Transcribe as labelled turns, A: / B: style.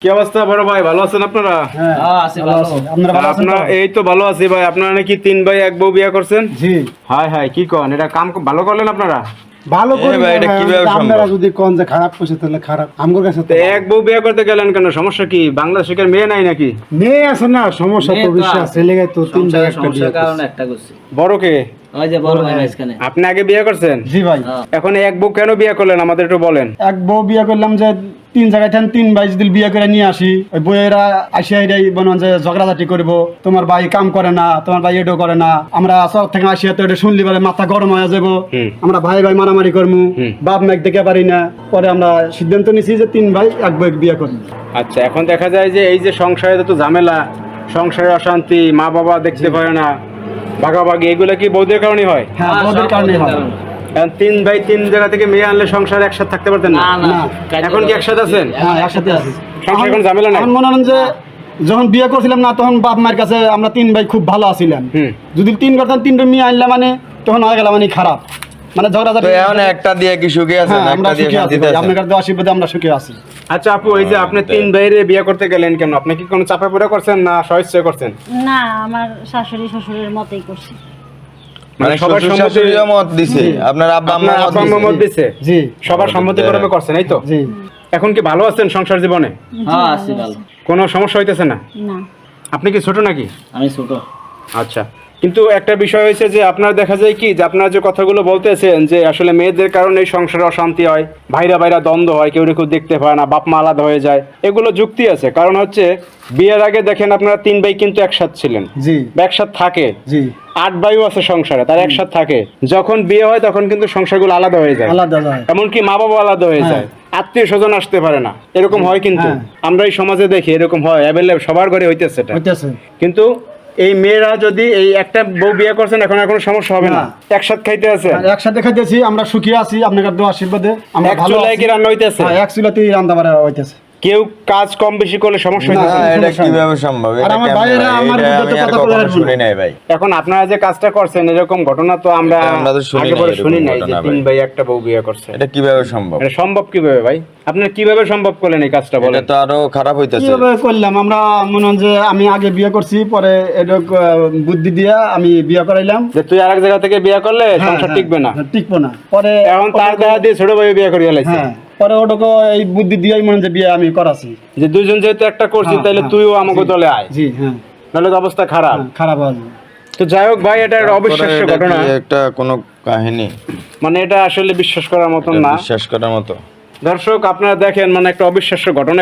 A: কি অবস্থা বড় ভাই, ভালো আছেন আপনারা?
B: হ্যাঁ আছি ভালো আছি। আপনারা ভালো আছেন?
A: আপনারা এই তো ভালো আছি ভাই। আপনারা নাকি 3 ভাই 1 বউ বিয়ে করছেন?
B: জি
A: হায় হায়, কি কোন? এটা কাম ভালো করলেন আপনারা?
B: ভালো করে
C: ভাই, এটা কিভাবে সম্ভব?
B: আপনারা যদি কোন যে খারাপ কইছে তাহলে খারাপ আমগোর কাছে
A: তো 1 বউ বিয়ে করতে গেলেন কেন? সমস্যা কি? বাংলাদেশের মেয়ে নাই নাকি?
B: মেয়ে আছে না, সমস্যা তো বিশ্বাস আছে লেগে তো তিন জায়গা একটা বিয়ে করছি।
D: কারণ একটা করছি
A: বড় কে?
D: ওই যে বড় ভাই মাঝখানে
A: আপনি আগে বিয়ে করছেন?
B: জি ভাই,
A: এখন 1 বউ কেন বিয়ে করলেন আমাদের একটু বলেন।
B: এক বউ বিয়ে করলাম যে তিন জায়গায় থান তিন ভাই যদি বিয়ে করে নিয়ে আসি, ওই বইয়েরা আসিয়া এরাই বলুন যে ঝগড়াঝাটি করবো, তোমার ভাই কাম করে না, তোমার ভাই এটাও করে না, আমরা সব থেকে আসিয়া তো এটা শুনলি বলে মাথা গরম হয়ে যাবো, আমরা ভাই ভাই মারামারি করবো, বাপ মাইক দেখে পারি না। পরে আমরা সিদ্ধান্ত নিছি যে তিন ভাই এক বউ বিয়ে করবো।
A: আচ্ছা, এখন দেখা যায় যে এই যে সংসারে তো ঝামেলা, সংসারে অশান্তি, মা বাবা দেখতে পারে না, ভাগাভাগি, এগুলো কি বউদের কারণে হয়?
B: হ্যাঁ বউদের কারণে হয়।
A: এখন 3 ভাই 3 জায়গা থেকে মেয়ে আনলে সংসারে একসাথে থাকতে পারতেন না?
D: না না
A: এখন কি একসাথে আছেন?
B: হ্যাঁ একসাথে আছি।
A: সংসারে কোনো ঝামেলা নাই?
B: এখন মনে হলেন যে যখন বিয়ে করছিলাম না তখন বাপ মায়ের কাছে আমরা তিন ভাই খুব ভালো আছিলাম। যদি তিন করতাম তিনটা মেয়ে আনলে মানে তখন হয়ে গেল মানে খারাপ, মানে ঝগড়াঝাটি।
C: তো এখন একটা দিয়ে কি সুখে আছেন?
B: হ্যাঁ, আমরা
C: একটা দিয়ে
B: সুখে আছি
C: শান্তিতে
B: ভাই,
C: আছেন?
B: আপনার কাছে আশীর্বাদে আমরা সুখে আছি।
A: আচ্ছা আপু, এই যে আপনি 3 ভাইরে বিয়ে করতে গেলেন কেন? আপনি কি কোনো চাপা পড়া করছেন না স্বইচ্ছায় করছেন?
E: না, আমার শাশুড়ি শ্বশুরের মতেই করছি।
C: মানে
A: সবার
C: শ্বশুর
A: সম্মতি?
C: শাশুড়িও মত দিছে, আপনার আব্বা আম্মা
A: আপনার
C: মত
A: আব্বা আম্মা মত
C: দিছে?
A: দিছে?
B: জি
A: সবার সম্মতি ক্রমে করছেন, এই তো?
B: জি
A: এখন কি ভালো আছেন সংসার জীবনে?
D: হ্যাঁ আছি ভালো।
A: কোনো সমস্যা হইতেছে না?
E: না,
A: আপনি কি ছোট নাকি?
D: আমি ছোট।
A: আচ্ছা, কিন্তু একটা বিষয় হয়েছে যে আপনার দেখা যায় কি যে আপনার যে কথাগুলো বলতেছেন যে আসলে মেয়েদের কারণে সংসারে অশান্তি হয়, ভাইরা ভাইরা দ্বন্দ্ব হয়, কেউ কেউ দেখতে পায় না, বাপ মা আলাদা হয়ে যায়, এগুলো যুক্তি আছে। কারণ হচ্ছে বিয়ের আগে দেখেন আপনারা 3 ভাই কিন্তু একসাথে ছিলেন
B: জি
A: বা একসাথে থাকে,
B: জি
A: 8 ভাইও আছে সংসারে, তারা একসাথে থাকে। যখন বিয়ে হয় তখন কিন্তু সংসারগুলো আলাদা হয়ে যায়,
B: আলাদা যায়।
A: এমনকি মা বাবা আলাদা হয়ে যায়, আত্মীয় স্বজন আসতে পারে না, এরকম হয়। কিন্তু আমরা এই সমাজে দেখি এরকম হয়, অ্যাভেলেবল সবার ঘরে হইতেছে এটা।
B: হইতেছে।
A: কিন্তু এই মেয়েরা যদি এই একটা বউ বিয়ে করছেন এখন আর কোনো সমস্যা হবে না, একসাথে খাইতে আছে,
B: আর একসাথে খাইতেছি, আমরা সুখী আছি আপনার কাছে আশীর্বাদে, আমরা
A: এক
B: ভালো
A: চুলায়
B: আছি।
A: কি রান্না হইতেছে?
B: হ্যাঁ, এক চুলাতেই রান্না বাড়া হইতেছে।
A: কেউ কাজ কম বেশি করলে সমস্যা
B: না,
A: হইতেছে?
C: না, এটা
B: সমস্যা নেই।
C: কিভাবে সম্ভব?
B: আর
C: এটা
B: আমার
C: কেমনে
B: ভাইয়েরা
C: হয়?
B: আমার
C: এটা
B: বিরুদ্ধে
C: আমি আর
B: কথা বলে
C: কখনো
B: আসবে
C: শুনি
B: না।
C: নাই ভাই।
A: এখন আপনারা যে কাজটা করছেন এরকম ঘটনা তো আমরা
C: এটা আমরা তো শুনি
A: আগে
C: নাই,
A: পরে
C: এরকম
A: শুনি নাই যে
C: ঘটনা
A: 3
C: ভাই।
A: ভাই একটা বউ বিয়ে করছে।
C: এটা কিভাবে সম্ভব?
A: এটা সম্ভব কিভাবে ভাই? আপনারা কিভাবে সম্ভব করলেন এই কাজটা
C: এটা
A: বলেন?
C: তো আরো খারাপ হইতাছে।
B: কিভাবে করলাম আমরা, মনে হয় যে আমি আগে বিয়ে করছি, পরে এটা বুদ্ধি দিয়া আমি বিয়ে করাইলাম।
A: যে তুই আরেক জায়গা থেকে বিয়ে করলে
B: হ্যাঁ,
A: সংসার
B: হ্যাঁ,
A: টিকবে না,
B: টিকবো না। পরে
A: এখন তার দেখা দিয়ে ছোট ভাই বিয়ে করে গেলাইছে।
B: হ্যাঁ, পরে ওটাকে এই বুদ্ধি দিয়েই মনে হয় যে বিয়ে আমি করাছি।
A: যে দুইজন যেহেতু একটা করছি
B: হ্যাঁ,
A: তাহলে
B: হ্যাঁ,
A: তুইও আমাকে
B: জি,
A: দলে আয়,
B: জি হ্যাঁ,
A: নাহলে তো অবস্থা খারাপ।
B: খারাপ হবে।
A: তো যাই হোক ভাই, এটা একটা অবিশ্বাস্য
C: তারপরে এটা
A: ঘটনা,
C: কি একটা কোনো কাহিনী?
A: মানে এটা আসলে বিশ্বাস করার মতন
C: এটা
A: না।
C: বিশ্বাস করার মতো?
A: দর্শক আপনারা দেখেন, মানে একটা অবিশ্বাস্য ঘটনা।